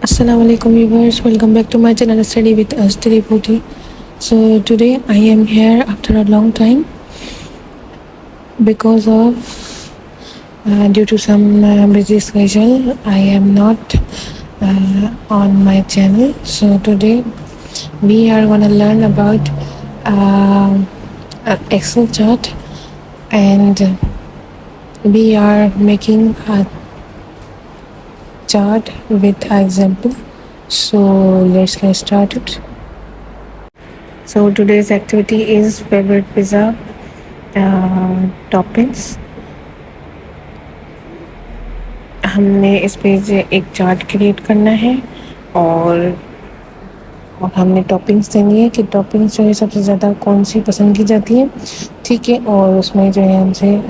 Assalamu alaikum viewers, welcome back to my channel Study with us Study Booty. So today I am here after a long time because of due to some busy schedule I am not on my channel. So today we are gonna learn about Excel chart, and we are making a chart with an example. So let's get started. So today's activity is favorite pizza toppings. हमने इस page एक chart create करना है और हमने toppings देनी है कि टॉपिंग्स जो है सबसे ज़्यादा कौन सी पसंद की जाती है, ठीक है, और उसमें जो है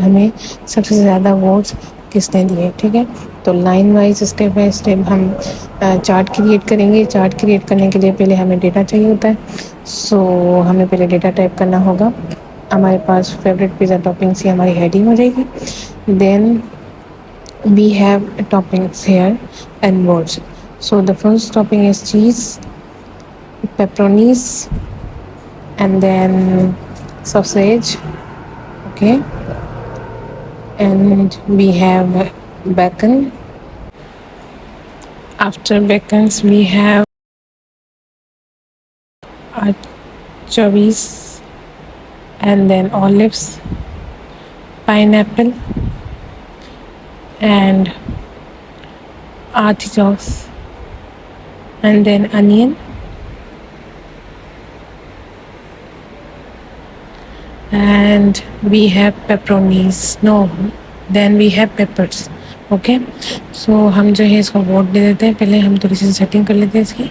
हमें सबसे ज़्यादा वोट्स किसने दिए, ठीक है। तो line wise step by step हम चार्ट क्रिएट करेंगे। चार्ट क्रिएट करने के लिए पहले हमें डेटा चाहिए होता है। सो हमें पहले डेटा टाइप करना होगा। हमारे पास फेवरेट पिज़्ज़ा टॉपिंग्स ही हमारी हेडिंग हो जाएगी। Then we have toppings here and words. So the first topping is cheese, pepperonis, and then sausage, okay, and we have bacon. After bacons we have anchovies, and then olives, pineapple, and artichokes, and then onion, and we have pepperonis, no, then we have peppers, okay. So हम जो है इसको vote दे देते हैं। पहले हम थोड़ी सी setting कर लेते हैं इसकी,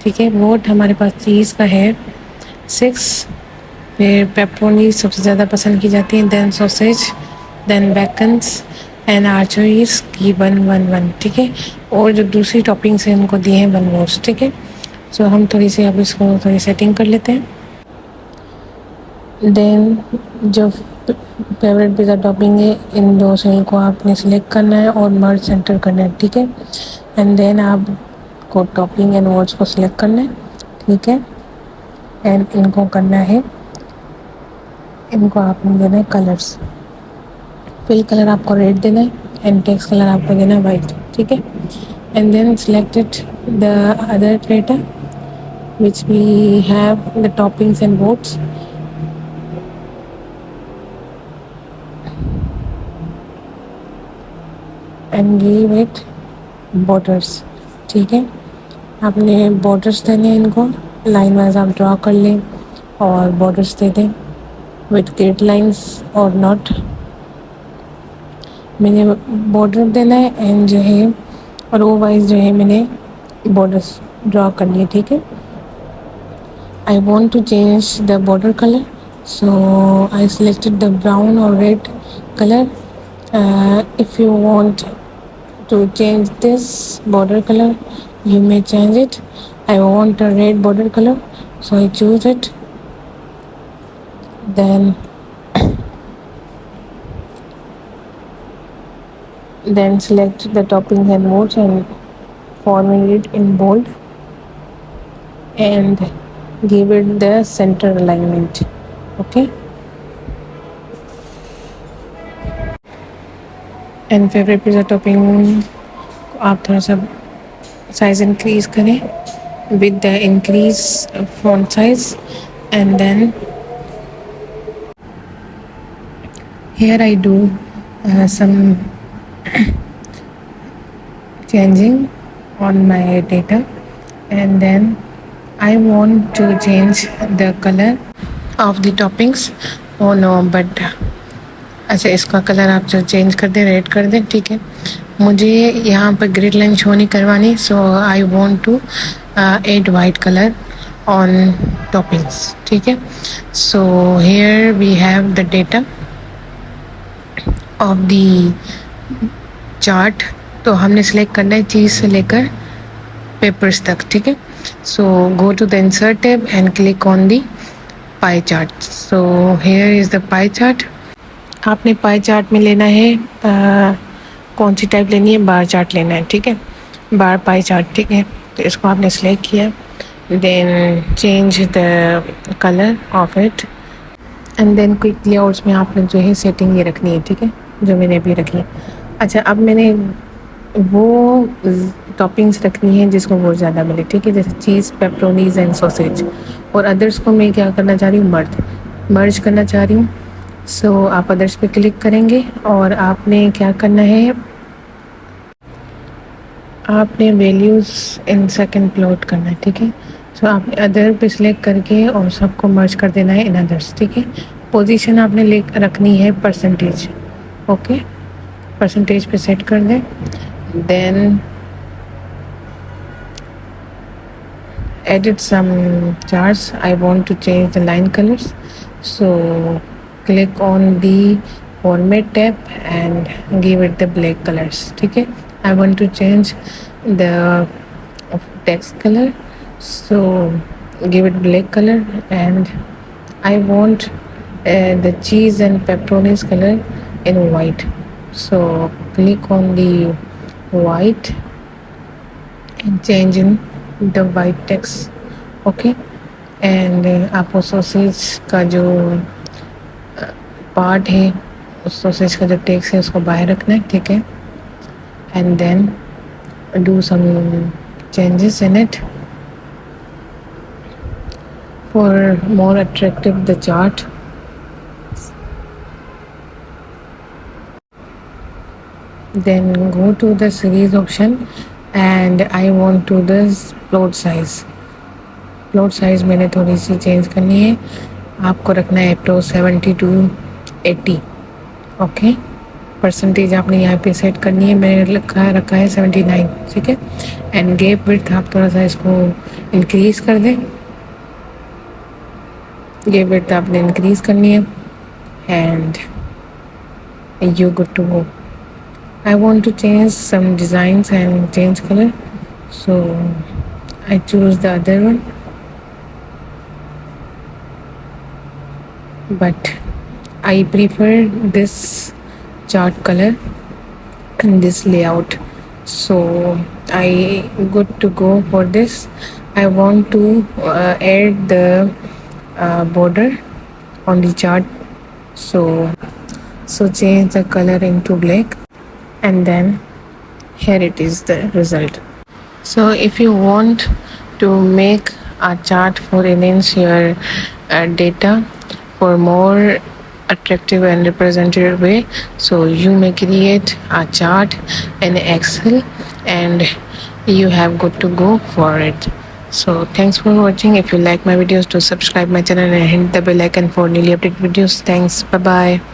ठीक है। वोट हमारे पास चीज़ का है 6, फिर पेपरोनी सबसे ज़्यादा पसंद की जाती है, देन सॉसेज, देन बैकन्स एंड आर्चोइस की 1-1-1, ठीक है। और जो दूसरी टॉपिंग्स हैं उनको दिए हैं 1 वोट्स, ठीक है। सो हम थोड़ी सी अब इसको थोड़ी सेटिंग कर लेते हैं। देन जो फेवरेट पिज़्ज़ा टॉपिंग है इन दो सेल को आपने सिलेक्ट करना है और मर्ज सेंटर करना है, ठीक है। एंड देन आपको टॉपिंग एंड वर्ड्स को सिलेक्ट करना है, ठीक है। एंड इनको करना है, इनको आपने देना है कलर्स। फिल कलर आपको रेड देना है एंड टेक्स्ट कलर आपको देना है वाइट, ठीक है। And then selected the other data which we have the toppings and words, and give it borders, ठीक है। आपने बॉर्डर्स देने हैं, इनको लाइन वाइज आप ड्रॉ कर लें और बॉर्डर्स दे दें विथ ग्रिड लाइंस और नॉट। मैंने बॉर्डर देना है एंड जो है रो वाइज जो है मैंने बॉर्डर्स ड्रॉ करनी है, ठीक है। I want to change the border colour, so I selected the brown और red colour. If you want to change this border color, you may change it. I want a red border color, so I choose it. Then select the toppings and words and format it in bold and give it the center alignment, okay. And favourite pizza topping आप थोड़ा सा size increase करें with the increase font size, and then here I do some changing on my data, and then I want to change the color of the toppings. Oh no, but अच्छा इसका colour आप जो change कर दें, red कर दें, ठीक है। मुझे यहाँ पर ग्रिड लाइन शो नहीं करवानी, so I want to add white colour on toppings, ठीक है। So here we have the data of the chart. तो हमने सेलेक्ट करना है चीज़ से लेकर पेपर्स तक, ठीक है। So go to the insert tab and click on the pie chart. So here is the pie chart. आपने पाई चार्ट में लेना है कौन सी टाइप लेनी है, बार चार्ट लेना है, ठीक है, बार पाई चार्ट, ठीक है। तो इसको आपने सेलेक्ट किया, then change the colour of it and then quick layouts में आपने जो है सेटिंग ये रखनी है, ठीक है, जो मैंने अभी रखी है। अच्छा, अब मैंने वो टॉपिंग्स रखनी है जिसको बहुत ज़्यादा मिले, ठीक है, जैसे चीज़, पेपरोनीज एंड सॉसेज, और अदर्स को मैं क्या करना चाह रही हूँ, मर्ज करना चाह रही हूँ। सो आप अदर्स पे क्लिक करेंगे और आपने क्या करना है, आपने वैल्यूज़ इन सेकंड प्लॉट करना है, ठीक है। सो आपने अदर पे सिलेक्ट करके और सबको मर्ज कर देना है इन अदर्स, ठीक है। पोजीशन आपने ले रखनी है परसेंटेज, ओके, परसेंटेज पे सेट कर दें। Then edit some charts. I want to change the line colors, so click on the format tab and give it the black colors, ठीक है। I want to change the text color, so give it black color, and I want the cheese and pepperonis color in white, so click on the white and change in the white text, okay. And आपको sausage का जो part है, उस sausage का जो text है उसको बाहर रखना है, ठीक है। And then do some changes in it for more attractive the chart. Then go to the series option and I want to the plot size. Plot size मैंने थोड़ी सी चेंज करनी है, आपको रखना है अप्रोच 70 to 80, ओके। परसेंटेज आपने यहाँ पे सेट करनी है, मैंने रखा है 79, ठीक है। एंड गैप विड्थ आप थोड़ा सा इसको इंक्रीज़ कर दें, गैप विड्थ आपने इंक्रीज़ करनी है and you good to go. I want to change some designs and change color, so I choose the other one, but I prefer this chart color and this layout, so I good to go for this. I want to add the border on the chart, so change the color into black, and then here it is the result. So if you want to make a chart for enhance your data for more attractive and representative way, so you may create a chart in Excel and you have got to go for it. So thanks for watching. If you like my videos, do subscribe my channel and hit the bell icon for newly updated videos. Thanks, bye bye.